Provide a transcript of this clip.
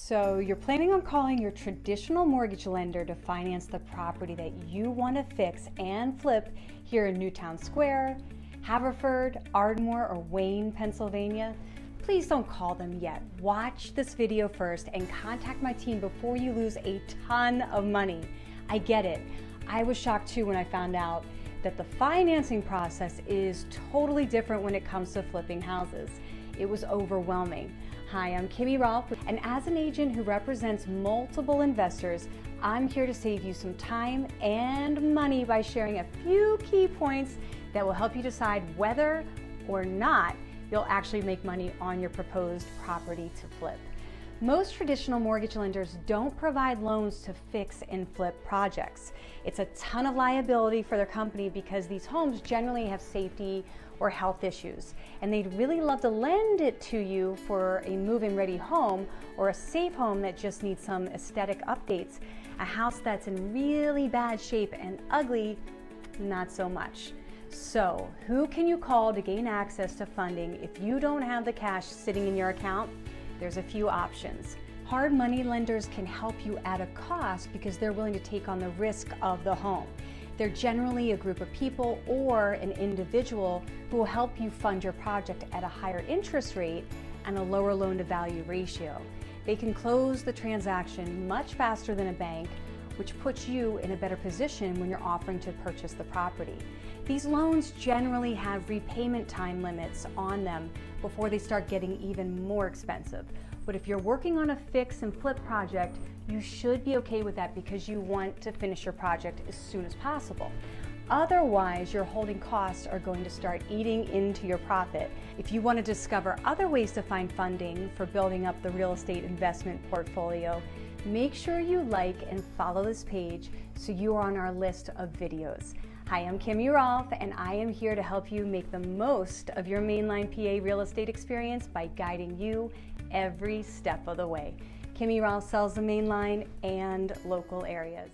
So you're planning on calling your traditional mortgage lender to finance the property that you want to fix and flip here in Newtown Square, Haverford, Ardmore, or Wayne, Pennsylvania? Please don't call them yet. Watch this video first and contact my team before you lose a ton of money. I get it. I was shocked too when I found out that the financing process is totally different when it comes to flipping houses. It was overwhelming. Hi, I'm Kimmy Rolph, and as an agent who represents multiple investors, I'm here to save you some time and money by sharing a few key points that will help you decide whether or not you'll actually make money on your proposed property to flip. Most traditional mortgage lenders don't provide loans to fix and flip projects. It's a ton of liability for their company because these homes generally have safety or health issues, and they'd really love to lend it to you for a move-in ready home or a safe home that just needs some aesthetic updates. A house that's in really bad shape and ugly, not so much. So who can you call to gain access to funding if you don't have the cash sitting in your account? There's a few options. Hard money lenders can help you at a cost because they're willing to take on the risk of the home. They're generally a group of people or an individual who will help you fund your project at a higher interest rate and a lower loan to value ratio. They can close the transaction much faster than a bank, which puts you in a better position when you're offering to purchase the property. These loans generally have repayment time limits on them before they start getting even more expensive. But if you're working on a fix and flip project, you should be okay with that because you want to finish your project as soon as possible. Otherwise, your holding costs are going to start eating into your profit. If you want to discover other ways to find funding for building up the real estate investment portfolio, make sure you like and follow this page so you are on our list of videos. Hi, I'm Kimmy Rolph, and I am here to help you make the most of your mainline PA real estate experience by guiding you every step of the way. Kimmy Rolph sells the mainline and local areas.